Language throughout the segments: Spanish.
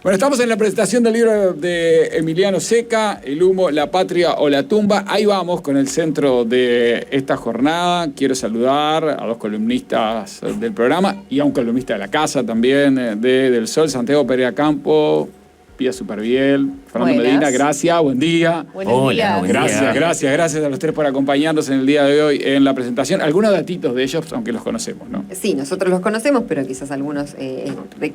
Bueno, estamos en la presentación del libro de Emiliano Zeca, El humo, la patria o la tumba. Ahí vamos con el centro de esta jornada. Quiero saludar a dos columnistas del programa y a un columnista de la casa también, de Del Sol, Santiago Pereira Campo, Pía Superviel, Fernando Medina, gracias, buen día. Buenos días. Gracias a los tres por acompañarnos en el día de hoy en la presentación. Algunos datitos de ellos, aunque los conocemos, ¿no? Sí, nosotros los conocemos, pero quizás algunos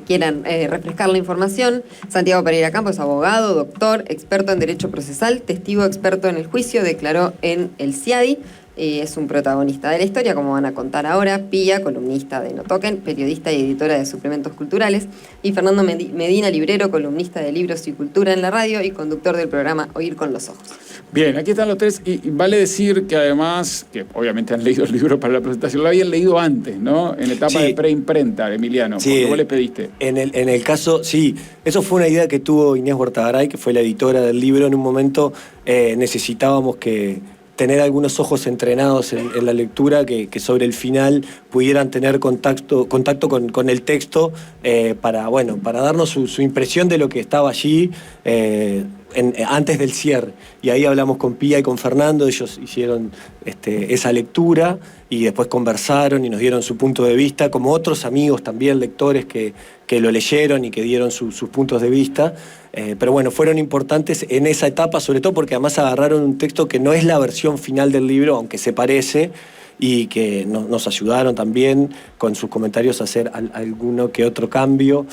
quieran refrescar la información. Santiago Pereira Campo es abogado, doctor, experto en Derecho Procesal, testigo experto en el juicio, declaró en el CIADI. Es un protagonista de la historia, como van a contar ahora. Pía, columnista de No Toquen, periodista y editora de suplementos culturales. Y Fernando Medina, librero, columnista de libros y cultura en la radio y conductor del programa Oír con los Ojos. Bien, aquí están los tres. Y vale decir que además, que obviamente han leído el libro para la presentación, lo habían leído antes, ¿no? En etapa de preimprenta, Emiliano. Sí, porque vos le pediste. En el caso, sí. Eso fue una idea que tuvo Inés Huertagaray, que fue la editora del libro. En un momento necesitábamos tener algunos ojos entrenados en la lectura que sobre el final pudieran tener contacto con el texto para darnos su impresión de lo que estaba allí antes del cierre. Y ahí hablamos con Pía y con Fernando, ellos hicieron esa lectura y después conversaron y nos dieron su punto de vista, como otros amigos también, lectores que lo leyeron y que dieron sus puntos de vista. Pero bueno, fueron importantes en esa etapa, sobre todo porque además agarraron un texto que no es la versión final del libro, aunque se parece, y que nos ayudaron también con sus comentarios a hacer alguno que otro cambio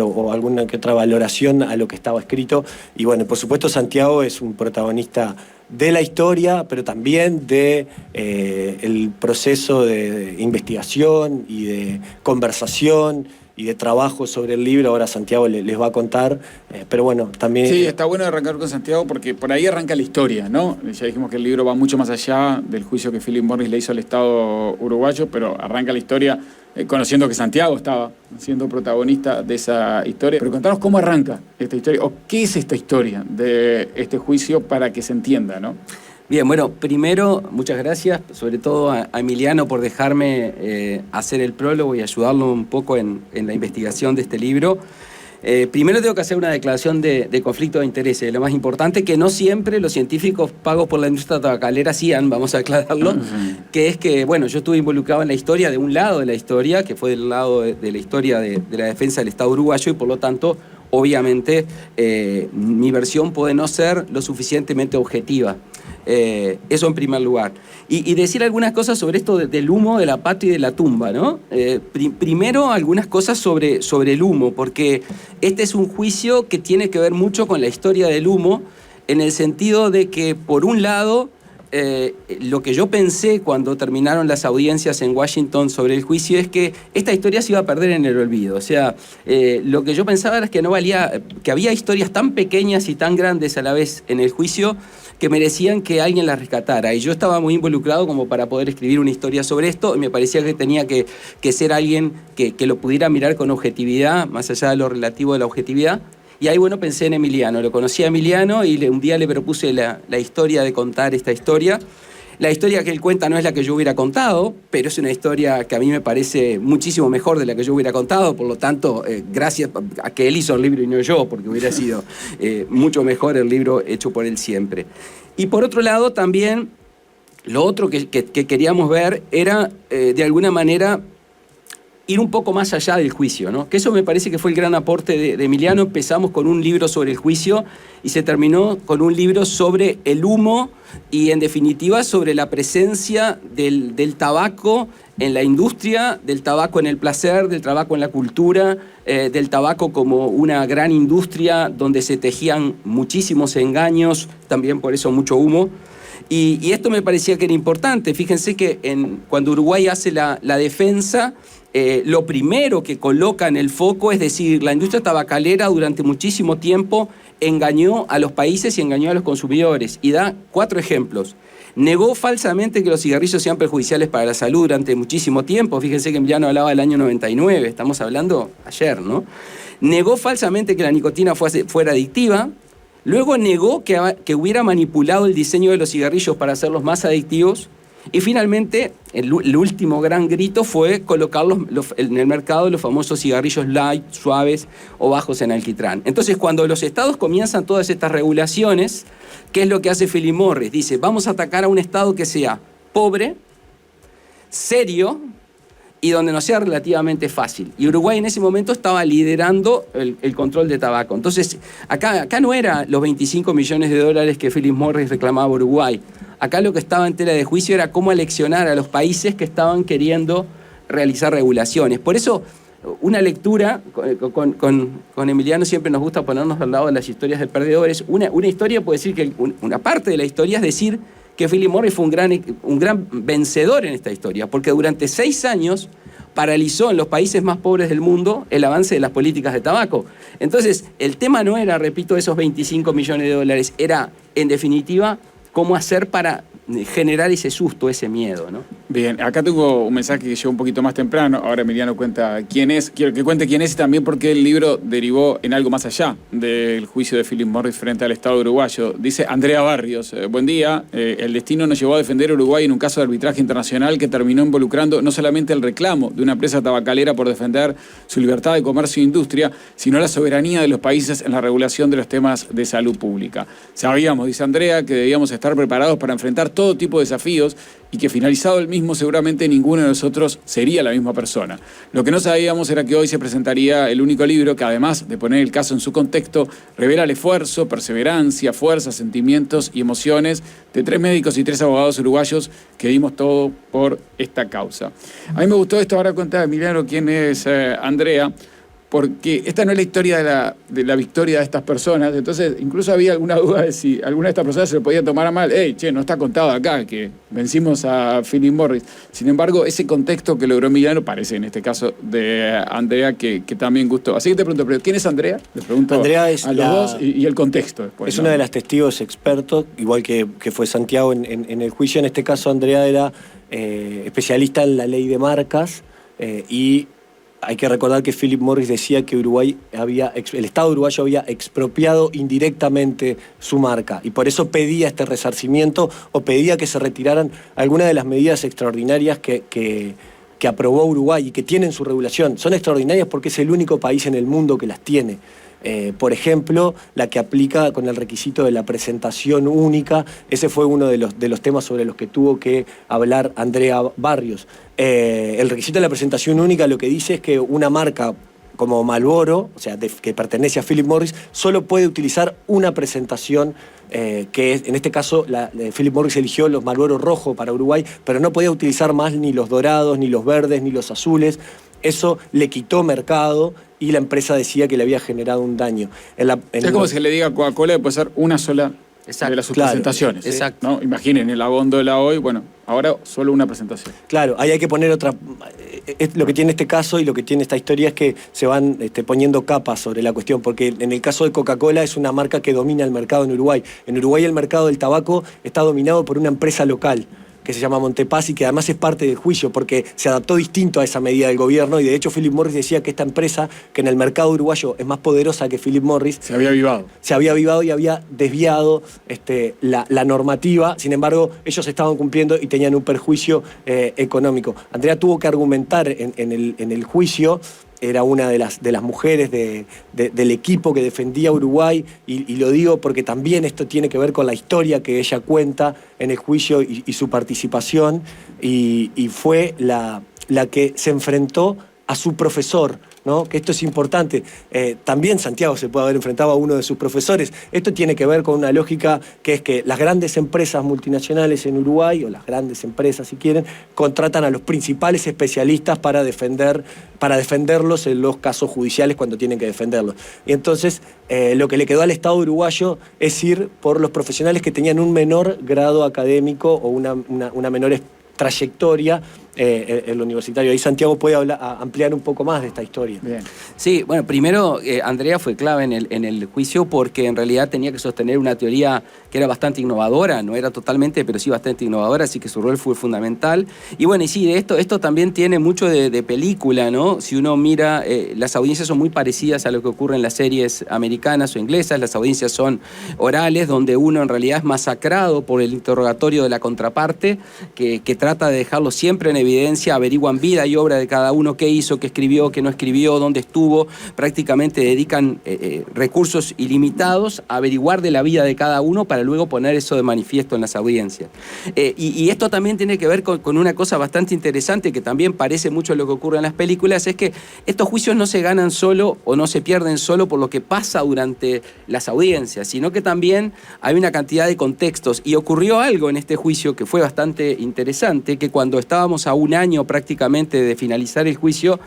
o alguna que otra valoración a lo que estaba escrito. Y bueno, por supuesto Santiago es un protagonista de la historia, pero también de el proceso de investigación y de conversación y de trabajo sobre el libro. Ahora Santiago les va a contar, pero bueno, también... Sí, está bueno arrancar con Santiago porque por ahí arranca la historia, ¿no? Ya dijimos que el libro va mucho más allá del juicio que Philip Morris le hizo al Estado uruguayo, pero arranca la historia conociendo que Santiago estaba siendo protagonista de esa historia. Pero contanos cómo arranca esta historia, o qué es esta historia de este juicio para que se entienda, ¿no? Bien, bueno, primero, muchas gracias, sobre todo a Emiliano por dejarme hacer el prólogo y ayudarlo un poco en la investigación de este libro. Primero tengo que hacer una declaración de conflicto de intereses, lo más importante, que no siempre los científicos pagos por la industria tabacalera hacían, vamos a aclararlo, que es que, bueno, yo estuve involucrado en la historia de un lado de la historia, que fue del lado de la historia de la defensa del Estado uruguayo, y por lo tanto, obviamente, mi versión puede no ser lo suficientemente objetiva. Eso en primer lugar. Y decir algunas cosas sobre esto del humo, de la patria y de la tumba, ¿no? Primero, algunas cosas sobre el humo, porque este es un juicio que tiene que ver mucho con la historia del humo, en el sentido de que, por un lado, lo que yo pensé cuando terminaron las audiencias en Washington sobre el juicio es que esta historia se iba a perder en el olvido. O sea, lo que yo pensaba era que no valía, que había historias tan pequeñas y tan grandes a la vez en el juicio que merecían que alguien las rescatara. Y yo estaba muy involucrado como para poder escribir una historia sobre esto, y me parecía que tenía que ser alguien que lo pudiera mirar con objetividad, más allá de lo relativo de la objetividad. Y ahí, bueno, pensé en Emiliano. Lo conocí a Emiliano y un día le propuse la historia de contar esta historia. La historia que él cuenta no es la que yo hubiera contado, pero es una historia que a mí me parece muchísimo mejor de la que yo hubiera contado. Por lo tanto, gracias a que él hizo el libro y no yo, porque hubiera sido mucho mejor el libro hecho por él siempre. Y por otro lado, también, lo otro que queríamos ver era, de alguna manera, ir un poco más allá del juicio, ¿no? Que eso me parece que fue el gran aporte de Emiliano. Empezamos con un libro sobre el juicio y se terminó con un libro sobre el humo y, en definitiva, sobre la presencia del tabaco en la industria, del tabaco en el placer, del tabaco en la cultura, del tabaco como una gran industria donde se tejían muchísimos engaños, también por eso mucho humo. Y esto me parecía que era importante. Fíjense que cuando Uruguay hace la defensa, lo primero que coloca en el foco es decir, la industria tabacalera durante muchísimo tiempo engañó a los países y engañó a los consumidores. Y da 4 ejemplos. Negó falsamente que los cigarrillos sean perjudiciales para la salud durante muchísimo tiempo. Fíjense que Emiliano hablaba del año 99, estamos hablando ayer, ¿no? Negó falsamente que la nicotina fuera adictiva. Luego negó que hubiera manipulado el diseño de los cigarrillos para hacerlos más adictivos. Y finalmente, el último gran grito fue colocar en el mercado los famosos cigarrillos light, suaves o bajos en alquitrán. Entonces, cuando los estados comienzan todas estas regulaciones, ¿qué es lo que hace Philip Morris? Dice, vamos a atacar a un estado que sea pobre, serio y donde no sea relativamente fácil. Y Uruguay en ese momento estaba liderando el control de tabaco. Entonces, acá no era los 25 millones de dólares que Philip Morris reclamaba a Uruguay. Acá lo que estaba en tela de juicio era cómo aleccionar a los países que estaban queriendo realizar regulaciones. Por eso, una lectura, con Emiliano siempre nos gusta ponernos al lado de las historias de perdedores. Una historia puede decir que una parte de la historia es decir que Philip Morris fue un gran vencedor en esta historia, porque durante 6 años paralizó en los países más pobres del mundo el avance de las políticas de tabaco. Entonces, el tema no era, repito, esos 25 millones de dólares, era, en definitiva, cómo hacer para generar ese susto, ese miedo, ¿no? Bien, acá tengo un mensaje que llegó un poquito más temprano. Ahora Emiliano cuenta quién es. Quiero que cuente quién es y también por qué el libro derivó en algo más allá del juicio de Philip Morris frente al Estado uruguayo. Dice Andrea Barrios, buen día. El destino nos llevó a defender a Uruguay en un caso de arbitraje internacional que terminó involucrando no solamente el reclamo de una empresa tabacalera por defender su libertad de comercio e industria, sino la soberanía de los países en la regulación de los temas de salud pública. Sabíamos, dice Andrea, que debíamos estar preparados para enfrentar todo tipo de desafíos y que finalizado el mismo seguramente ninguno de nosotros sería la misma persona. Lo que no sabíamos era que hoy se presentaría el único libro que, además de poner el caso en su contexto, revela el esfuerzo, perseverancia, fuerza, sentimientos y emociones de 3 médicos y 3 abogados uruguayos que dimos todo por esta causa. A mí me gustó esto, ahora cuenta Emiliano quién es Andrea, porque esta no es la historia de la victoria de estas personas. Entonces, incluso había alguna duda de si alguna de estas personas se lo podía tomar a mal. No está contado acá que vencimos a Philip Morris. Sin embargo, ese contexto que logró Emiliano parece, en este caso, de Andrea, que también gustó. Así que te pregunto, ¿quién es Andrea? Le pregunto Andrea es a los dos y el contexto después. Es una de las testigos expertos, igual que fue Santiago en el juicio. En este caso, Andrea era especialista en la ley de marcas y hay que recordar que Philip Morris decía que el Estado uruguayo había expropiado indirectamente su marca y por eso pedía este resarcimiento o pedía que se retiraran algunas de las medidas extraordinarias que aprobó Uruguay y que tienen su regulación. Son extraordinarias porque es el único país en el mundo que las tiene. Por ejemplo, la que aplica con el requisito de la presentación única. Ese fue uno de los temas sobre los que tuvo que hablar Andrea Barrios. El requisito de la presentación única lo que dice es que una marca como Marlboro, o sea, que pertenece a Philip Morris, solo puede utilizar una presentación que es, en este caso, Philip Morris eligió los Marlboro rojo para Uruguay, pero no podía utilizar más ni los dorados, ni los verdes, ni los azules. Eso le quitó mercado y la empresa decía que le había generado un daño. Es como si le diga a Coca-Cola que puede ser una sola de las sus presentaciones. Exacto. ¿No? Imaginen, en la góndola hoy, bueno, ahora solo una presentación. Claro, ahí hay que poner otra. Lo que tiene este caso y lo que tiene esta historia es que se van poniendo capas sobre la cuestión, porque en el caso de Coca-Cola es una marca que domina el mercado en Uruguay. En Uruguay el mercado del tabaco está dominado por una empresa local que se llama Montepaz y que además es parte del juicio porque se adaptó distinto a esa medida del gobierno y de hecho Philip Morris decía que esta empresa, que en el mercado uruguayo es más poderosa que Philip Morris, se había avivado. Se había avivado y había desviado la normativa. Sin embargo, ellos estaban cumpliendo y tenían un perjuicio económico. Andrea tuvo que argumentar en el juicio. Era una de las mujeres del equipo que defendía a Uruguay y lo digo porque también esto tiene que ver con la historia que ella cuenta en el juicio y su participación y fue la que se enfrentó a su profesor, ¿no? Que esto es importante. También Santiago se puede haber enfrentado a uno de sus profesores. Esto tiene que ver con una lógica que es que las grandes empresas multinacionales en Uruguay, o las grandes empresas si quieren, contratan a los principales especialistas para defenderlos en los casos judiciales cuando tienen que defenderlos. Y entonces lo que le quedó al Estado uruguayo es ir por los profesionales que tenían un menor grado académico o una menor trayectoria el universitario. Ahí Santiago puede ampliar un poco más de esta historia. Bien. Sí, bueno, primero Andrea fue clave en el juicio porque en realidad tenía que sostener una teoría que era bastante innovadora, no era totalmente, pero sí bastante innovadora, así que su rol fue fundamental. Y bueno, y sí, esto también tiene mucho de película, ¿no? Si uno mira, las audiencias son muy parecidas a lo que ocurre en las series americanas o inglesas, las audiencias son orales, donde uno en realidad es masacrado por el interrogatorio de la contraparte, que trata de dejarlo siempre en evidencia, averiguan vida y obra de cada uno, qué hizo, qué escribió, qué no escribió, dónde estuvo, prácticamente dedican recursos ilimitados a averiguar de la vida de cada uno para luego poner eso de manifiesto en las audiencias. Y esto también tiene que ver con una cosa bastante interesante que también parece mucho lo que ocurre en las películas, es que estos juicios no se ganan solo o no se pierden solo por lo que pasa durante las audiencias, sino que también hay una cantidad de contextos. Y ocurrió algo en este juicio que fue bastante interesante, que cuando estábamos a un año prácticamente de finalizar el juicio,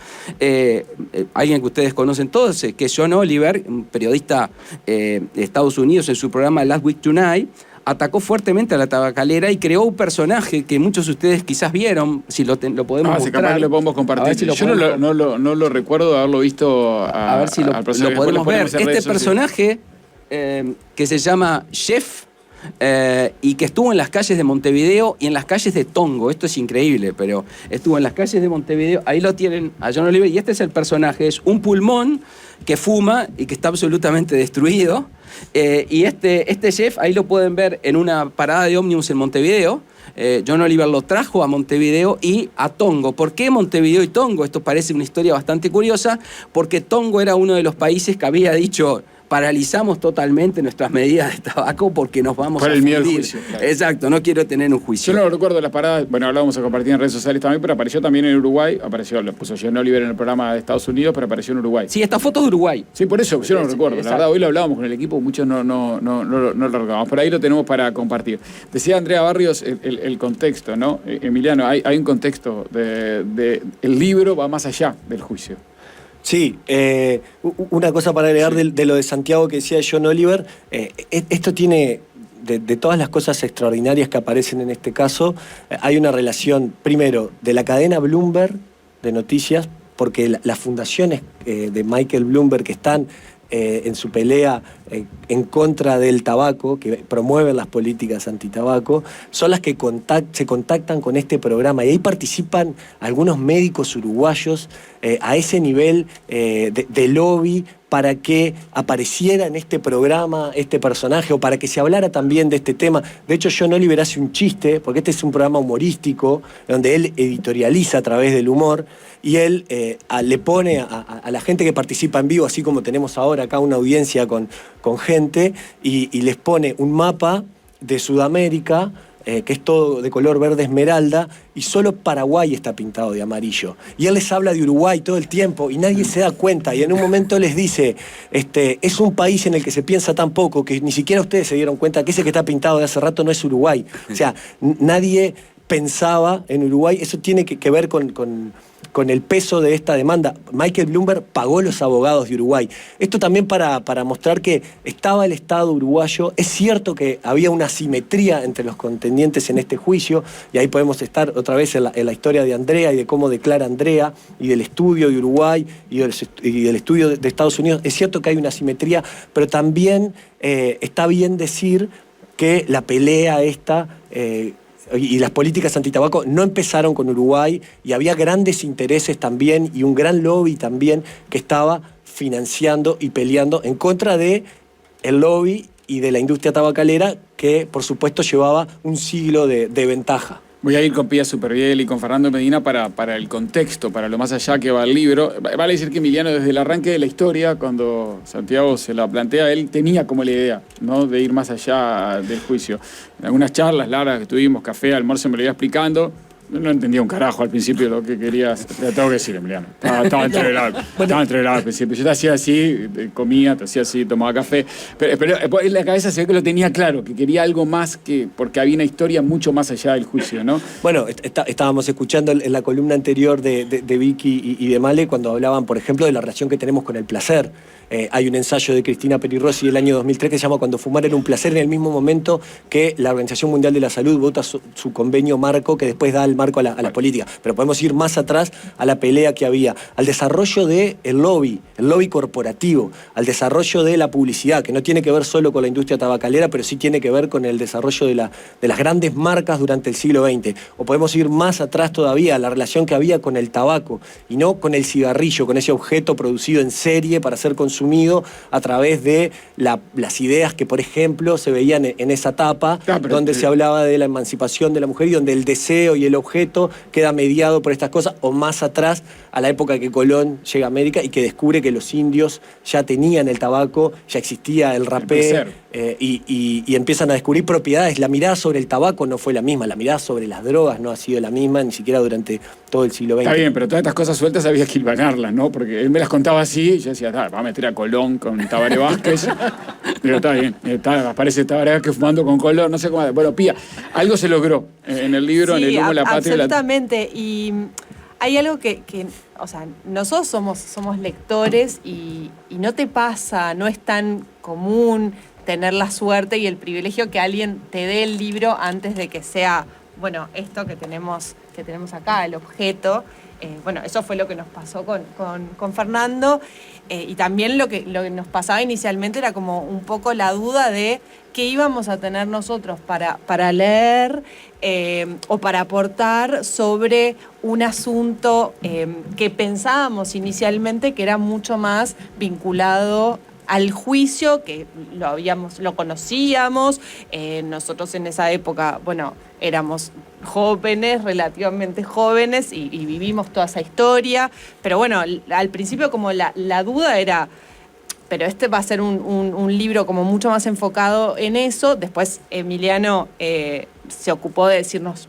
alguien que ustedes conocen todos, que es John Oliver, un periodista de Estados Unidos, en su programa Last Week Tonight, atacó fuertemente a la tabacalera y creó un personaje que muchos de ustedes quizás vieron, si lo podemos mostrar. Si capaz que lo podemos compartir. Si yo no lo recuerdo de haberlo visto a ver si lo podemos ver. Este personaje que se llama Jeff, y que estuvo en las calles de Montevideo y en las calles de Tongo. Esto es increíble, pero estuvo en las calles de Montevideo. Ahí lo tienen a John Oliver, y este es el personaje. Es un pulmón que fuma y que está absolutamente destruido. Y este chef, ahí lo pueden ver en una parada de ómnibus en Montevideo. John Oliver lo trajo a Montevideo y a Tongo. ¿Por qué Montevideo y Tongo? Esto parece una historia bastante curiosa, porque Tongo era uno de los países que había dicho: paralizamos totalmente nuestras medidas de tabaco porque nos vamos a fundir. Por el miedo al juicio. Claro. Exacto, no quiero tener un juicio. Yo no recuerdo las paradas, bueno, ahora vamos a compartir en redes sociales también, pero apareció también en Uruguay, lo puso John Oliver en el programa de Estados Unidos, pero apareció en Uruguay. Sí, esta foto es de Uruguay. Sí, por eso, yo no lo recuerdo. Exacto. La verdad, hoy lo hablábamos con el equipo, muchos no lo recordamos. Por ahí lo tenemos para compartir. Decía Andrea Barrios el contexto, ¿no? Emiliano, hay un contexto el libro va más allá del juicio. Sí, una cosa para agregar de lo de Santiago que decía John Oliver, esto tiene, de todas las cosas extraordinarias que aparecen en este caso, hay una relación, primero, de la cadena Bloomberg de noticias, porque las fundaciones de Michael Bloomberg que están en su pelea en contra del tabaco, que promueven las políticas antitabaco, son las que se contactan con este programa, y ahí participan algunos médicos uruguayos a ese nivel de lobby para que apareciera en este programa este personaje, o para que se hablara también de este tema. De hecho, John Oliver hace un chiste, porque este es un programa humorístico, donde él editorializa a través del humor, y él le pone a la gente que participa en vivo, así como tenemos ahora acá una audiencia con gente, y les pone un mapa de Sudamérica, que es todo de color verde esmeralda, y solo Paraguay está pintado de amarillo. Y él les habla de Uruguay todo el tiempo y nadie se da cuenta. Y en un momento les dice, es un país en el que se piensa tan poco que ni siquiera ustedes se dieron cuenta que ese que está pintado de hace rato no es Uruguay. O sea, nadie pensaba en Uruguay. Eso tiene que ver con el peso de esta demanda. Michael Bloomberg pagó los abogados de Uruguay. Esto también para mostrar que estaba el Estado uruguayo. Es cierto que había una asimetría entre los contendientes en este juicio, y ahí podemos estar otra vez en la historia de Andrea y de cómo declara Andrea, y del estudio de Uruguay y del estudio de Estados Unidos. Es cierto que hay una asimetría, pero también está bien decir que la pelea esta y las políticas antitabaco no empezaron con Uruguay, y había grandes intereses también y un gran lobby también que estaba financiando y peleando en contra de el lobby y de la industria tabacalera, que por supuesto llevaba un siglo de ventaja. Voy a ir con Pía Superviel y con Fernando Medina para el contexto, para lo más allá que va el libro. Vale decir que Emiliano, desde el arranque de la historia, cuando Santiago se la plantea, él tenía como la idea, ¿no?, de ir más allá del juicio. En algunas charlas largas que tuvimos, café, almuerzo, me lo iba explicando. No entendía un carajo al principio lo que querías. Te tengo que decir, Emiliano. Estaba entreverado al principio. Yo te hacía así, comía, te hacía así, tomaba café. Pero en la cabeza se ve que lo tenía claro, que quería algo más, porque había una historia mucho más allá del juicio, ¿no? Bueno, estábamos escuchando en la columna anterior de Vicky y de Male, cuando hablaban, por ejemplo, de la relación que tenemos con el placer. Hay un ensayo de Cristina Perirossi del año 2003 que se llama Cuando fumar era un placer, en el mismo momento que la Organización Mundial de la Salud vota su convenio marco, que después da al marco a la política, pero podemos ir más atrás a la pelea que había, al desarrollo del lobby, el lobby corporativo, al desarrollo de la publicidad, que no tiene que ver solo con la industria tabacalera, pero sí tiene que ver con el desarrollo de las grandes marcas durante el siglo XX. O podemos ir más atrás todavía a la relación que había con el tabaco, y no con el cigarrillo, con ese objeto producido en serie para ser consumido a través de las ideas que, por ejemplo, se veían en esa etapa, donde se hablaba de la emancipación de la mujer y donde el deseo y el objeto queda mediado por estas cosas, o más atrás a la época que Colón llega a América y que descubre que los indios ya tenían el tabaco, ya existía el rapé, y empiezan a descubrir propiedades. La mirada sobre el tabaco no fue la misma, la mirada sobre las drogas no ha sido la misma, ni siquiera durante todo el siglo XX. Está bien, pero todas estas cosas sueltas había que hilvanarlas, ¿no? Porque él me las contaba así y yo decía, va a meter a Colón con Tabaré Vázquez. Pero está bien, aparece Tabaré Vázquez fumando con Colón, no sé cómo. Bueno, Pía, algo se logró en el libro, Sí, en el humo, la patria. Absolutamente. Y hay algo que, o sea, nosotros somos lectores y no te pasa, no es tan común tener la suerte y el privilegio que alguien te dé el libro antes de que sea, bueno, esto que tenemos acá, el objeto. Bueno, eso fue lo que nos pasó con Fernando, y también lo que nos pasaba inicialmente era como un poco la duda de qué íbamos a tener nosotros para leer o para aportar sobre un asunto que pensábamos inicialmente que era mucho más vinculado al juicio, que lo conocíamos, nosotros en esa época, bueno, éramos jóvenes, relativamente jóvenes, y vivimos toda esa historia, pero bueno, al principio como la duda era, pero este va a ser un libro como mucho más enfocado en eso. Después Emiliano se ocupó de decirnos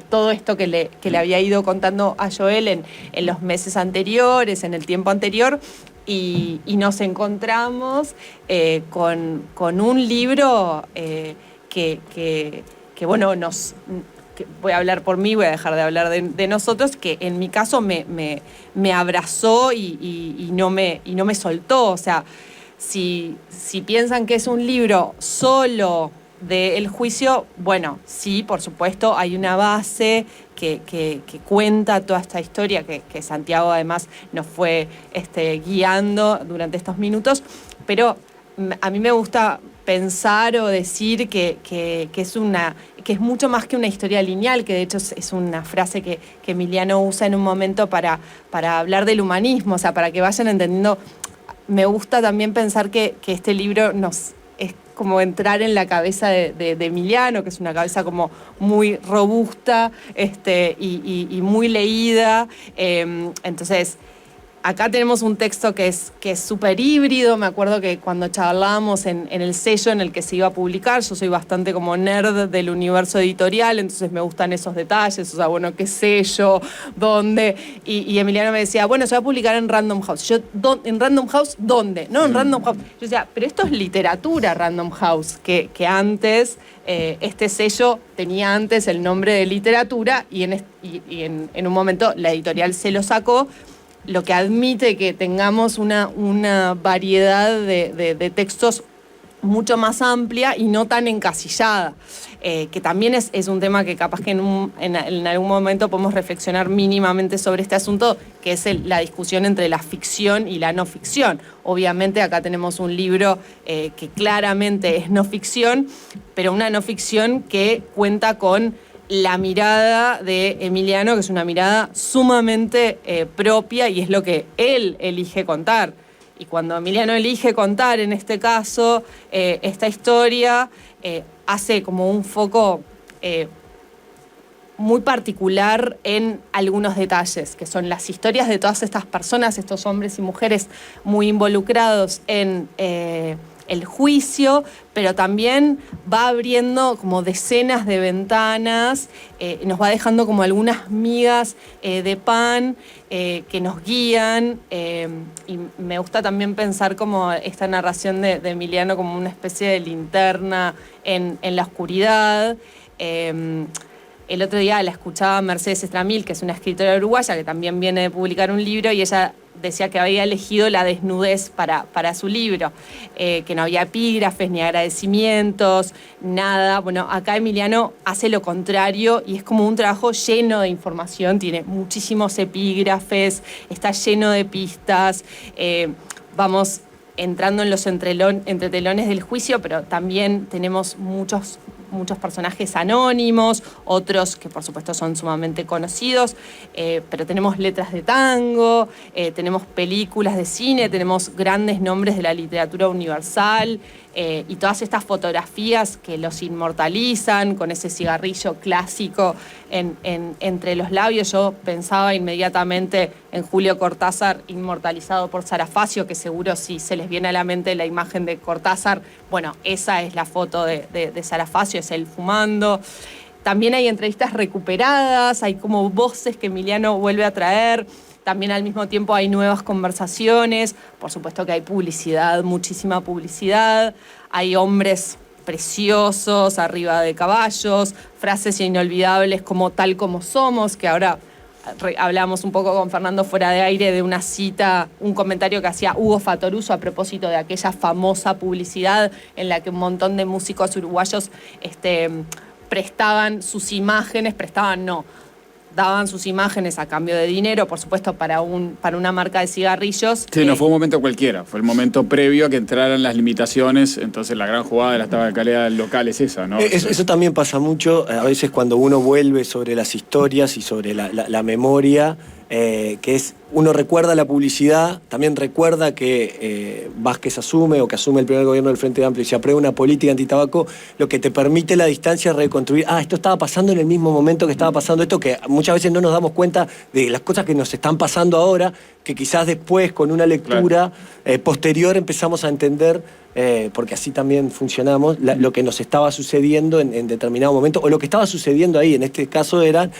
todo esto que le había ido contando a Joel en los meses anteriores, en el tiempo anterior, y nos encontramos con un libro que bueno, voy a hablar por mí, voy a dejar de hablar de nosotros, que en mi caso me abrazó y no me soltó. O sea, si piensan que es un libro solo del juicio, bueno, sí, por supuesto, hay una base que cuenta toda esta historia, que Santiago además nos fue guiando durante estos minutos, pero a mí me gusta pensar o decir que es mucho más que una historia lineal, que de hecho es una frase que Emiliano usa en un momento para hablar del humanismo, o sea, para que vayan entendiendo. Me gusta también pensar que este libro es como entrar en la cabeza de Emiliano, que es una cabeza como muy robusta y muy leída. Entonces, acá tenemos un texto que es súper híbrido. Me acuerdo que cuando charlábamos en el sello en el que se iba a publicar, yo soy bastante como nerd del universo editorial, entonces me gustan esos detalles, o sea, bueno, qué sello, dónde. Y Emiliano me decía, bueno, se va a publicar en Random House. Yo, ¿en Random House dónde? No, en Random House. Yo decía, pero esto es literatura, Random House, que antes, este sello tenía antes el nombre de literatura y en un momento la editorial se lo sacó, lo que admite que tengamos una variedad de textos mucho más amplia y no tan encasillada, que también es un tema que capaz que en algún momento podemos reflexionar mínimamente sobre este asunto, que es la discusión entre la ficción y la no ficción. Obviamente acá tenemos un libro que claramente es no ficción, pero una no ficción que cuenta con la mirada de Emiliano, que es una mirada sumamente propia y es lo que él elige contar. Y cuando Emiliano elige contar, en este caso, esta historia, hace como un foco muy particular en algunos detalles, que son las historias de todas estas personas, estos hombres y mujeres muy involucrados en el juicio, pero también va abriendo como decenas de ventanas, nos va dejando como algunas migas de pan que nos guían, y me gusta también pensar como esta narración de Emiliano como una especie de linterna en la oscuridad. El otro día la escuchaba a Mercedes Estramil, que es una escritora uruguaya que también viene de publicar un libro, y ella decía que había elegido la desnudez para su libro, que no había epígrafes ni agradecimientos, nada. Bueno, acá Emiliano hace lo contrario y es como un trabajo lleno de información, tiene muchísimos epígrafes, está lleno de pistas, vamos entrando en los entretelones del juicio, pero también tenemos muchos personajes anónimos, otros que por supuesto son sumamente conocidos, pero tenemos letras de tango, tenemos películas de cine, tenemos grandes nombres de la literatura universal, y todas estas fotografías que los inmortalizan con ese cigarrillo clásico entre los labios. Yo pensaba inmediatamente en Julio Cortázar inmortalizado por Sarafacio, que seguro si se les viene a la mente la imagen de Cortázar, bueno, esa es la foto de Sarafacio, es él fumando. También hay entrevistas recuperadas, hay como voces que Emiliano vuelve a traer. También al mismo tiempo hay nuevas conversaciones, por supuesto que hay publicidad, muchísima publicidad, hay hombres preciosos arriba de caballos, frases inolvidables como tal como somos, que ahora hablamos un poco con Fernando fuera de aire de una cita, un comentario que hacía Hugo Fatoruso a propósito de aquella famosa publicidad en la que un montón de músicos uruguayos daban sus imágenes a cambio de dinero, por supuesto, para una marca de cigarrillos. Sí, no fue un momento cualquiera, fue el momento previo a que entraran las limitaciones, entonces la gran jugada de la tabacalera local es esa, ¿no? Eso también pasa mucho, a veces cuando uno vuelve sobre las historias y sobre la memoria, que es, uno recuerda la publicidad, también recuerda que Vázquez asume o que asume el primer gobierno del Frente Amplio y se aprueba una política antitabaco, lo que te permite la distancia es reconstruir, esto estaba pasando en el mismo momento que estaba pasando esto, que muchas veces no nos damos cuenta de las cosas que nos están pasando ahora, que quizás después con una lectura posterior empezamos a entender, porque así también funcionamos, lo que nos estaba sucediendo en determinado momento, o lo que estaba sucediendo ahí, en este caso eran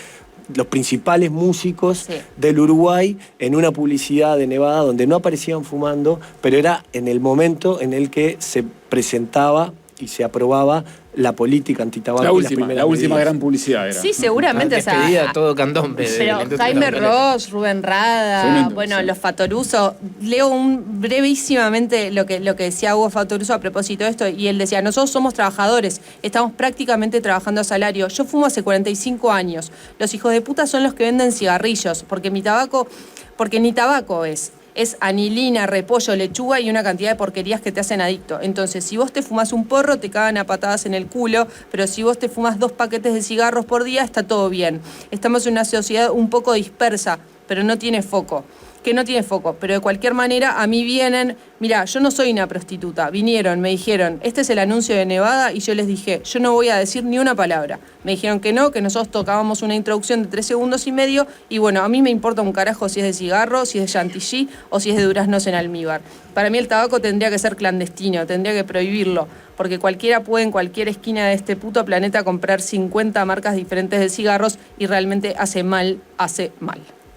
los principales músicos del Uruguay en una publicidad de Nevada donde no aparecían fumando, pero era en el momento en el que se presentaba y se aprobaba la política antitabaco. La última gran publicidad era. Sí, seguramente. Despedida todo candombe. Pero Jaime Ross, Rubén Rada, los Fatoruso. Leo brevísimamente lo que decía Hugo Fatoruso a propósito de esto, y él decía, nosotros somos trabajadores, estamos prácticamente trabajando a salario. Yo fumo hace 45 años. Los hijos de puta son los que venden cigarrillos, porque ni tabaco es anilina, repollo, lechuga y una cantidad de porquerías que te hacen adicto. Entonces, si vos te fumás un porro, te cagan a patadas en el culo, pero si vos te fumas 2 paquetes de cigarros por día, está todo bien. Estamos en una sociedad un poco dispersa, pero no tiene foco. Pero de cualquier manera a mí vienen, mira, yo no soy una prostituta, vinieron, me dijeron, este es el anuncio de Nevada, y yo les dije, yo no voy a decir ni una palabra. Me dijeron que no, que nosotros tocábamos una introducción de 3 segundos y medio, y bueno, a mí me importa un carajo si es de cigarro, si es de chantilly o si es de duraznos en almíbar. Para mí el tabaco tendría que ser clandestino, tendría que prohibirlo, porque cualquiera puede en cualquier esquina de este puto planeta comprar 50 marcas diferentes de cigarros y realmente hace mal.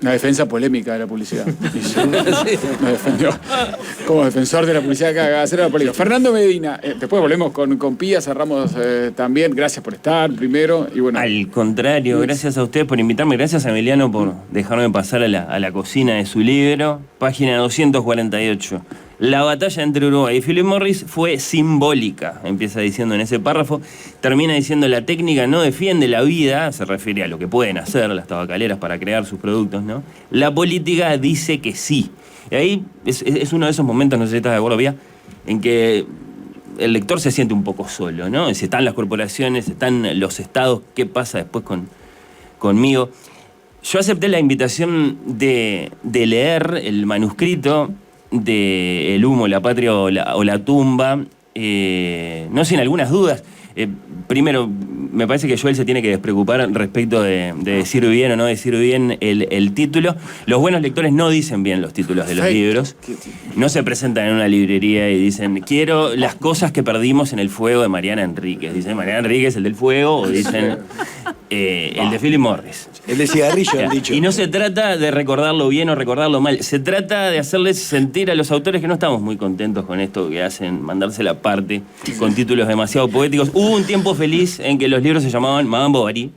Una defensa polémica de la publicidad. Me defendió como defensor de la publicidad que haga hacer la política. Fernando Medina, después volvemos con Pía, cerramos también. Gracias por estar primero. Y bueno, al contrario, gracias a ustedes por invitarme. Gracias a Emiliano por dejarme pasar a la cocina de su libro. Página 248. La batalla entre Uruguay y Philip Morris fue simbólica, empieza diciendo en ese párrafo. Termina diciendo, la técnica no defiende la vida, se refiere a lo que pueden hacer las tabacaleras para crear sus productos, ¿no? La política dice que sí. Y ahí es uno de esos momentos, no sé si estás de acuerdo, Pía, en que el lector se siente un poco solo, ¿no? Si están las corporaciones, están los estados, ¿qué pasa después conmigo? Yo acepté la invitación de leer el manuscrito de El humo, la patria o la tumba, no sin algunas dudas. Primero, me parece que Joel se tiene que despreocupar respecto de decir bien o no decir bien el título. Los buenos lectores no dicen bien los títulos de los libros. No se presentan en una librería y dicen, quiero las cosas que perdimos en el fuego de Mariana Enríquez. Dicen Mariana Enríquez, el del fuego, o dicen el de Philip Morris. El de cigarrillo, han dicho. Y no se trata de recordarlo bien o recordarlo mal. Se trata de hacerles sentir a los autores que no estamos muy contentos con esto que hacen, mandarse la parte con títulos demasiado poéticos. Hubo un tiempo feliz en que los libros se llamaban Madame Bovary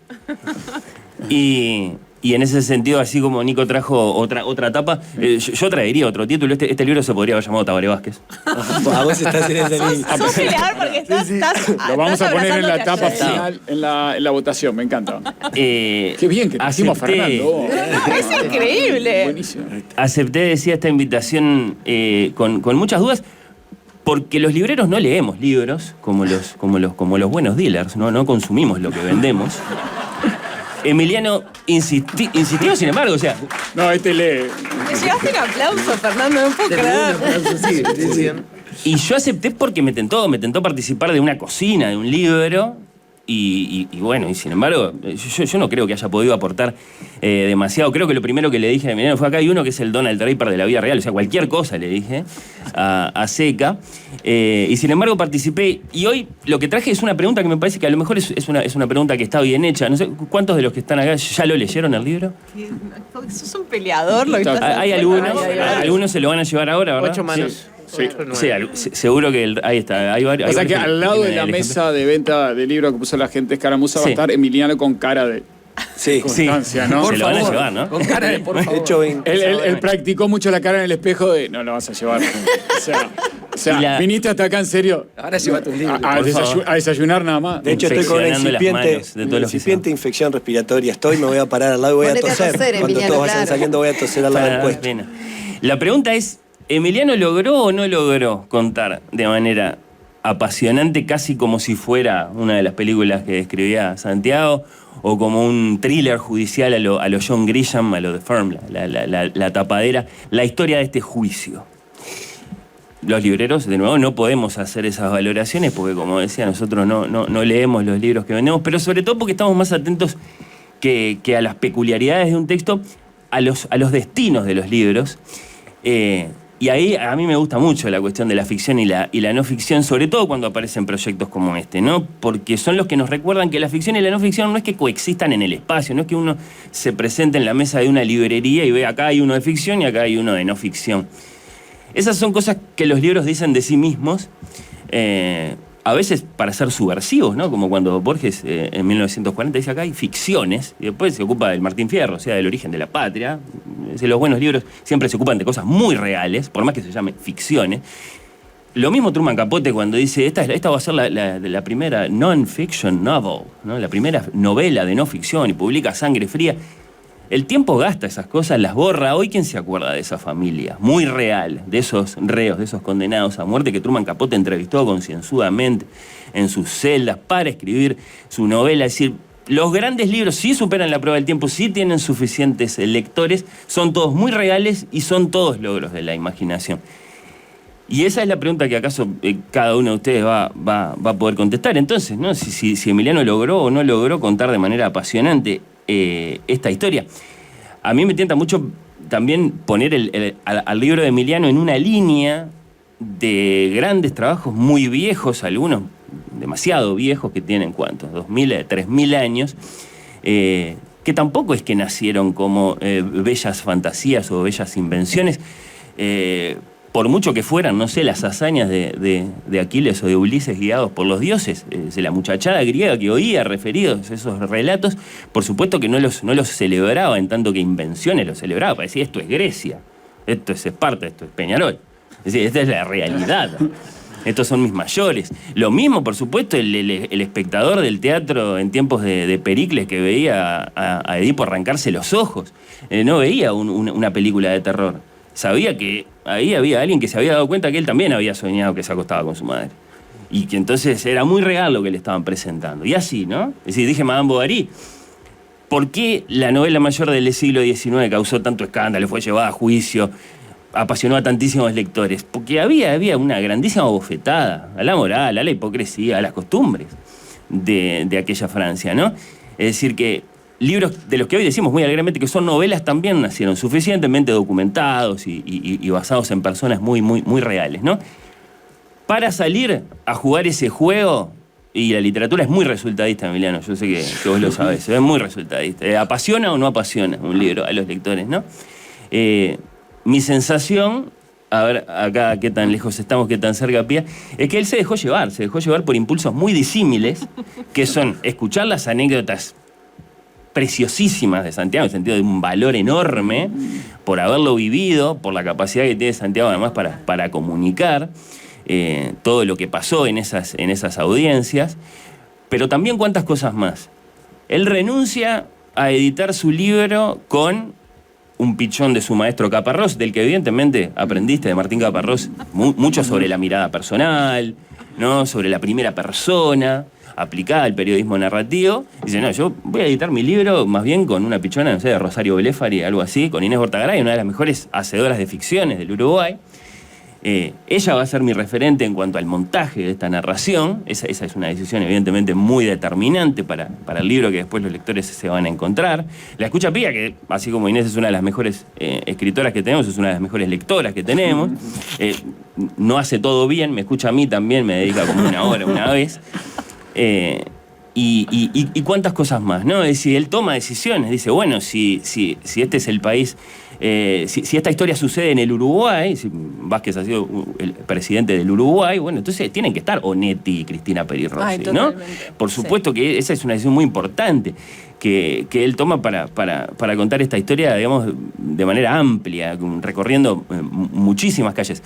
Y en ese sentido, así como Nico trajo otra tapa, yo traería otro título. Este libro se podría haber llamado Tabaré Vázquez. A vos estás en ese línea. Sos peleador porque estás Lo vamos a poner en la abrazándote etapa ayer. final, en la votación, me encanta. Qué bien que trajimos a Fernando. Es increíble. Buenísimo. Acepté, decía, esta invitación con muchas dudas, porque los libreros no leemos libros como los buenos dealers, no consumimos lo que vendemos. Emiliano insistió, sin embargo, o sea, No, este lee. Me llegaste un aplauso, Fernando, no puedo creer. y yo acepté porque me tentó participar de una cocina, de un libro, y bueno, y sin embargo, yo no creo que haya podido aportar demasiado. Creo que lo primero que le dije a Emiliano fue: acá hay uno que es el Donald Draper de la vida real, o sea, cualquier cosa le dije a Seca, y sin embargo participé. Y hoy lo que traje es una pregunta que me parece que a lo mejor es una pregunta que está bien hecha. No sé, ¿cuántos de los que están acá ya lo leyeron el libro? Sos un peleador, lo que estás Hay algunos se lo van a llevar ahora, ¿verdad? 8 manos. Sí. Sí, seguro que ahí está. Hay varios, O sea que varios al lado de tienen la el mesa de venta de libros que puso la gente Escaramuza va a Sí. estar Emiliano con cara de Sí. constancia, ¿no? Se lo van a llevar, ¿no? Con cara de por De favor. hecho, Él practicó mucho la cara en el espejo de no lo vas a llevar. O sea, viniste hasta acá en serio. Ahora lleva tus libros. A desayunar nada más. de hecho estoy con una Infeccionando las manos de todos los que incipiente infección respiratoria. Me voy a parar al lado y voy a Ponete a toser. toser, Cuando Emiliano, todos vayan claro. saliendo voy a toser al lado del Para puesto. pena. La pregunta es, ¿Emiliano logró o no logró contar de manera apasionante, casi como si fuera una de las películas que describía Santiago, o como un thriller judicial a lo John Grisham, a lo The Firm, la tapadera, la historia de este juicio? Los libreros, de nuevo, no podemos hacer esas valoraciones porque, como decía, nosotros no leemos los libros que vendemos, pero sobre todo porque estamos más atentos que a las peculiaridades de un texto, a los destinos de los libros. Y ahí a mí me gusta mucho la cuestión de la ficción y la no ficción, sobre todo cuando aparecen proyectos como este, ¿no? Porque son los que nos recuerdan que la ficción y la no ficción no es que coexistan en el espacio, no es que uno se presente en la mesa de una librería y ve acá hay uno de ficción y acá hay uno de no ficción. Esas son cosas que los libros dicen de sí mismos, a veces para ser subversivos, ¿no? Como cuando Borges en 1940 dice acá hay ficciones, y después se ocupa del Martín Fierro, o sea, del origen de la patria. Los buenos libros siempre se ocupan de cosas muy reales, por más que se llamen ficciones. Lo mismo Truman Capote cuando dice, esta va a ser la primera non-fiction novel, ¿no? La primera novela de no ficción, y publica Sangre Fría. El tiempo gasta esas cosas, las borra. Hoy, ¿quién se acuerda de esa familia muy real, de esos reos, de esos condenados a muerte que Truman Capote entrevistó concienzudamente en sus celdas para escribir su novela? Es decir, los grandes libros sí superan la prueba del tiempo, sí tienen suficientes lectores, son todos muy reales y son todos logros de la imaginación. Y esa es la pregunta que acaso cada uno de ustedes va a poder contestar. Entonces, ¿no? Si Emiliano logró o no logró contar de manera apasionante esta historia. A mí me tienta mucho también poner al libro de Emiliano en una línea de grandes trabajos muy viejos, algunos demasiado viejos, que tienen ¿cuántos? 2.000, 3.000 años, que tampoco es que nacieron como bellas fantasías o bellas invenciones, por mucho que fueran, no sé, las hazañas de Aquiles o de Ulises guiados por los dioses. La muchachada griega que oía referidos esos relatos, por supuesto que no los celebraba en tanto que invenciones los celebraba, para decir, esto es Grecia, esto es Esparta, esto es Peñarol. Es decir, esta es la realidad. Estos son mis mayores. Lo mismo, por supuesto, el espectador del teatro en tiempos de Pericles que veía a Edipo arrancarse los ojos. No veía una película de terror. Sabía que ahí había alguien que se había dado cuenta que él también había soñado que se acostaba con su madre. Y que entonces era muy real lo que le estaban presentando. Y así, ¿no? Es decir, dije Madame Bovary. ¿Por qué la novela mayor del siglo XIX causó tanto escándalo, fue llevada a juicio, apasionó a tantísimos lectores? Porque había una grandísima bofetada a la moral, a la hipocresía, a las costumbres de aquella Francia, ¿no? Es decir, que libros de los que hoy decimos muy alegremente que son novelas también nacieron suficientemente documentados y basados en personas muy, muy, muy reales, ¿no? Para salir a jugar ese juego, y la literatura es muy resultadista, Emiliano, yo sé que vos lo sabés, es muy resultadista. ¿Apasiona o no apasiona un libro a los lectores, no? Mi sensación, a ver acá qué tan lejos estamos, qué tan cerca Pía, es que él se dejó llevar por impulsos muy disímiles, que son escuchar las anécdotas preciosísimas de Santiago, en el sentido de un valor enorme, por haberlo vivido, por la capacidad que tiene Santiago además para comunicar todo lo que pasó en esas audiencias, pero también cuántas cosas más. Él renuncia a editar su libro con un pichón de su maestro Caparrós, del que evidentemente aprendiste, de Martín Caparrós, mucho sobre la mirada personal, ¿no? Sobre la primera persona, aplicada al periodismo narrativo. Dice, no, yo voy a editar mi libro más bien con una pichona, no sé, de Rosario Beléfari, algo así, con Inés Bortagaray, una de las mejores hacedoras de ficciones del Uruguay. Ella va a ser mi referente en cuanto al montaje de esta narración. Esa es una decisión evidentemente muy determinante para el libro que después los lectores se van a encontrar. La Escucha Pía, que así como Inés es una de las mejores escritoras que tenemos, es una de las mejores lectoras que tenemos. No hace todo bien, me escucha a mí también, me dedica como una hora una vez. Y cuántas cosas más, ¿no? Es decir, él toma decisiones, dice, bueno, si este es el país, si esta historia sucede en el Uruguay, si Vázquez ha sido el presidente del Uruguay, bueno, entonces tienen que estar Onetti y Cristina Peri Rossi, ¿no? Por supuesto que esa es una decisión muy importante que él toma para contar esta historia, digamos, de manera amplia, recorriendo muchísimas calles.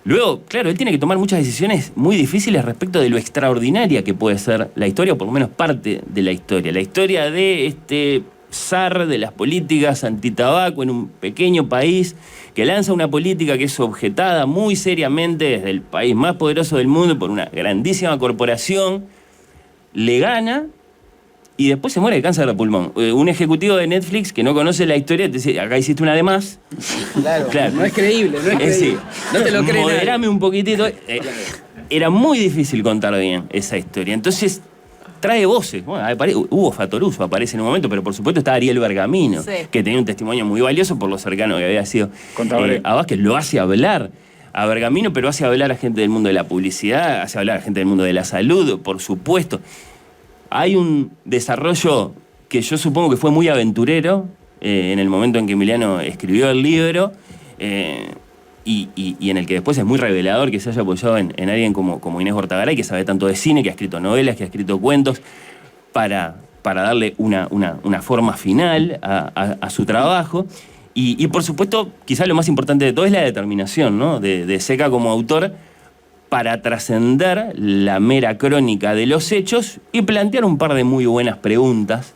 Luego, claro, él tiene que tomar muchas decisiones muy difíciles respecto de lo extraordinaria que puede ser la historia, o por lo menos parte de la historia. La historia de este zar de las políticas antitabaco en un pequeño país que lanza una política que es objetada muy seriamente desde el país más poderoso del mundo por una grandísima corporación, le gana y después se muere de cáncer de pulmón. Un ejecutivo de Netflix que no conoce la historia te dice, acá hiciste una de más. Claro, no es creíble, no es creíble. Sí, no te lo crees. Moderame un poquitito. Era muy difícil contar bien esa historia. Entonces, trae voces. Bueno, Hugo Fatoruso aparece en un momento, pero por supuesto está Ariel Bergamino, que tenía un testimonio muy valioso por lo cercano que había sido a Vázquez. Lo hace hablar a Bergamino, pero hace hablar a gente del mundo de la publicidad, hace hablar a gente del mundo de la salud, por supuesto. Hay un desarrollo que yo supongo que fue muy aventurero en el momento en que Emiliano escribió el libro y en el que después es muy revelador que se haya apoyado en alguien como Inés Bortagaray, que sabe tanto de cine, que ha escrito novelas, que ha escrito cuentos, para darle una forma final a su trabajo. Y por supuesto, quizás lo más importante de todo es la determinación, ¿no? de Seca como autor, para trascender la mera crónica de los hechos y plantear un par de muy buenas preguntas,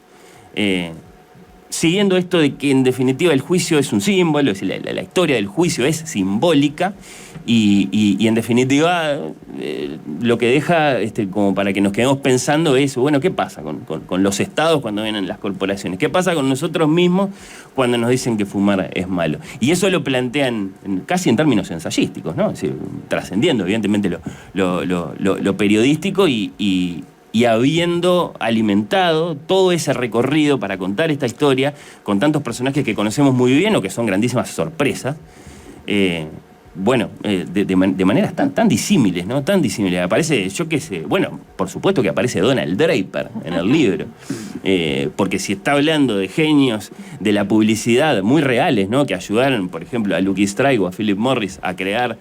siguiendo esto de que en definitiva el juicio es un símbolo, es decir, la historia del juicio es simbólica y en definitiva lo que deja como para que nos quedemos pensando es, bueno, ¿qué pasa con los estados cuando vienen las corporaciones? ¿Qué pasa con nosotros mismos cuando nos dicen que fumar es malo? Y eso lo plantean casi en términos ensayísticos, ¿no? Es decir, trascendiendo evidentemente lo periodístico y habiendo alimentado todo ese recorrido para contar esta historia con tantos personajes que conocemos muy bien o que son grandísimas sorpresas, de maneras tan disímiles, ¿no? Tan disímiles. Aparece, yo qué sé, bueno, por supuesto que aparece Donald Draper en el libro, porque si está hablando de genios de la publicidad muy reales, ¿no? Que ayudaron, por ejemplo, a Lucky Strike o a Philip Morris a crear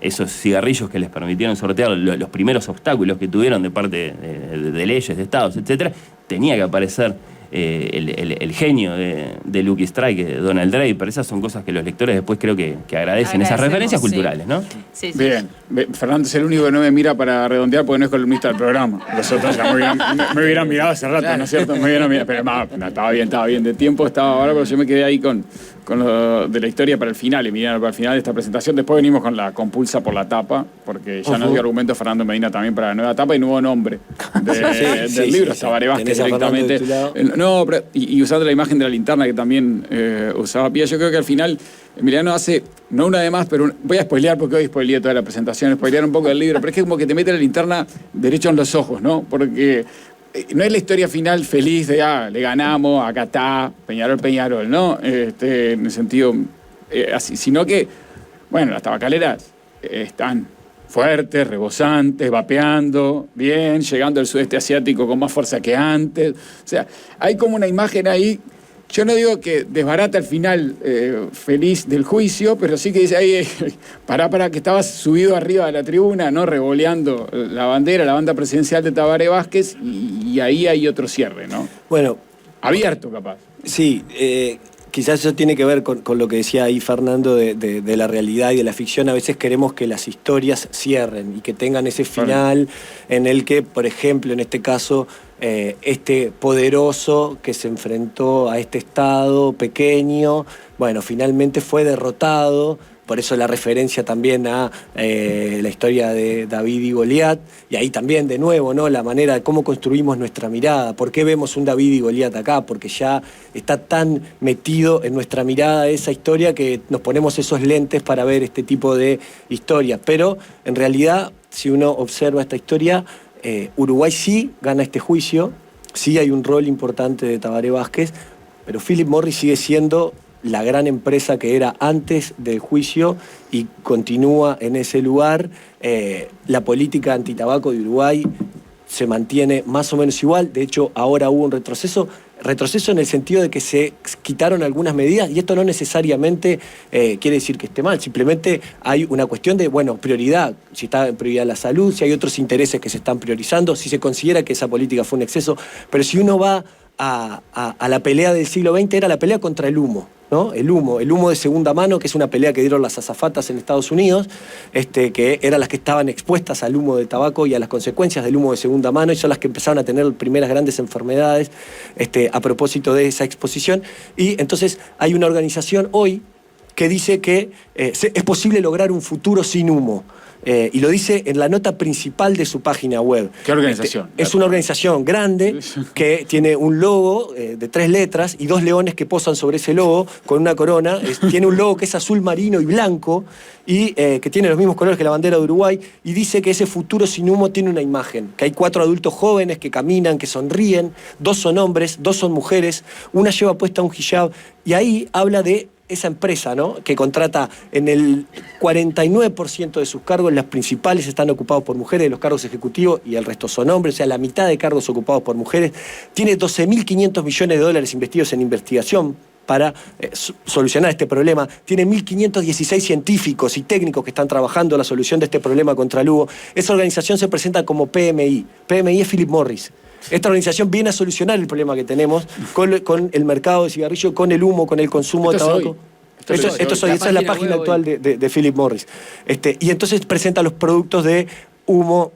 esos cigarrillos que les permitieron sortear los primeros obstáculos que tuvieron de parte de leyes, de estados, etc., tenía que aparecer el genio de Lucky Strike, de Donald Draper. Esas son cosas que los lectores después creo que agradecen, esas referencias culturales, ¿no? Sí. Bien. Fernando es el único que no me mira para redondear porque no es columnista del programa. Los otros ya me hubieran mirado hace rato, claro. ¿No es cierto? Me hubieran mirado, pero no, estaba bien. De tiempo estaba ahora, pero yo me quedé ahí con lo de la historia para el final, Emiliano, para el final de esta presentación. Después venimos con la compulsa por la tapa, porque ya nos dio argumento Fernando Medina también para la nueva tapa y no hubo nombre del libro. Estaba Vázquez directamente. No, pero, y usando la imagen de la linterna que también usaba Pía, yo creo que al final Emiliano hace, no una de más, pero voy a spoilear porque hoy spoileé toda la presentación, spoilear un poco del libro, pero es que como que te mete la linterna derecho en los ojos, ¿no? Porque no es la historia final feliz de, le ganamos, acá está, Peñarol, ¿no? En el sentido así, sino que, bueno, las tabacaleras están fuertes, rebosantes, vapeando, bien, llegando al sudeste asiático con más fuerza que antes. O sea, hay como una imagen ahí. Yo no digo que desbarata el final feliz del juicio, pero sí que dice ahí, pará, que estabas subido arriba de la tribuna, ¿no? Revoleando la bandera, la banda presidencial de Tabaré Vázquez, y ahí hay otro cierre, ¿no? Bueno, abierto, capaz. Sí, quizás eso tiene que ver con lo que decía ahí Fernando de la realidad y de la ficción. A veces queremos que las historias cierren y que tengan ese final en el que, por ejemplo, en este caso, este poderoso que se enfrentó a este Estado pequeño, bueno, finalmente fue derrotado. Por eso la referencia también a la historia de David y Goliat. Y ahí también, de nuevo, ¿no? La manera de cómo construimos nuestra mirada. ¿Por qué vemos un David y Goliat acá? Porque ya está tan metido en nuestra mirada esa historia que nos ponemos esos lentes para ver este tipo de historias. Pero, en realidad, si uno observa esta historia, Uruguay sí gana este juicio. Sí hay un rol importante de Tabaré Vázquez. Pero Philip Morris sigue siendo la gran empresa que era antes del juicio y continúa en ese lugar. La política antitabaco de Uruguay se mantiene más o menos igual. De hecho, ahora hubo un retroceso en el sentido de que se quitaron algunas medidas, y esto no necesariamente quiere decir que esté mal, simplemente hay una cuestión de, bueno, prioridad, si está en prioridad la salud, si hay otros intereses que se están priorizando, si se considera que esa política fue un exceso, pero si uno va a la pelea del siglo XX, era la pelea contra el humo, ¿no? El humo de segunda mano, que es una pelea que dieron las azafatas en Estados Unidos, que eran las que estaban expuestas al humo del tabaco y a las consecuencias del humo de segunda mano, y son las que empezaron a tener primeras grandes enfermedades a propósito de esa exposición. Y entonces hay una organización hoy que dice que es posible lograr un futuro sin humo. Y lo dice en la nota principal de su página web. ¿Qué organización? Es una organización grande que tiene un logo de 3 letras y 2 leones que posan sobre ese logo con una corona. Tiene un logo que es azul marino y blanco y que tiene los mismos colores que la bandera de Uruguay, y dice que ese futuro sin humo tiene una imagen, que hay 4 adultos jóvenes que caminan, que sonríen, 2 son hombres, 2 son mujeres, una lleva puesta un hijab, y ahí habla de esa empresa, ¿no?, que contrata en el 49% de sus cargos, las principales están ocupados por mujeres, los cargos ejecutivos, y el resto son hombres, o sea, la mitad de cargos ocupados por mujeres. Tiene 12.500 millones de dólares investidos en investigación para solucionar este problema. Tiene 1.516 científicos y técnicos que están trabajando en la solución de este problema contra el humo. Esa organización se presenta como PMI. PMI es Philip Morris. Esta organización viene a solucionar el problema que tenemos con el mercado de cigarrillo, con el humo, con el consumo de tabaco. Esa es la página actual de Philip Morris. Y entonces presenta los productos de humo,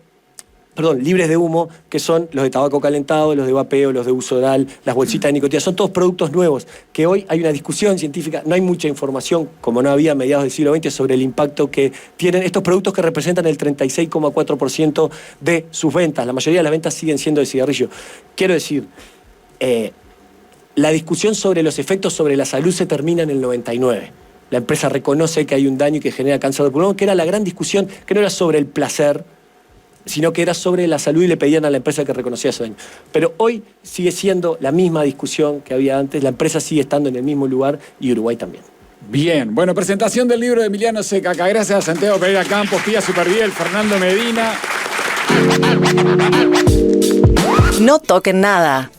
libres de humo, que son los de tabaco calentado, los de vapeo, los de uso oral, las bolsitas de nicotina. Son todos productos nuevos, que hoy hay una discusión científica, no hay mucha información, como no había a mediados del siglo XX, sobre el impacto que tienen estos productos, que representan el 36,4% de sus ventas. La mayoría de las ventas siguen siendo de cigarrillo. Quiero decir, la discusión sobre los efectos sobre la salud se termina en el 99. La empresa reconoce que hay un daño y que genera cáncer de pulmón, que era la gran discusión, que no era sobre el placer, sino que era sobre la salud, y le pedían a la empresa que reconocía ese daño. Pero hoy sigue siendo la misma discusión que había antes, la empresa sigue estando en el mismo lugar y Uruguay también. Bien, bueno, presentación del libro de Emiliano Seca. Acá, gracias a Santiago Pereira Campos, Pía Superviel, Fernando Medina. No toquen nada.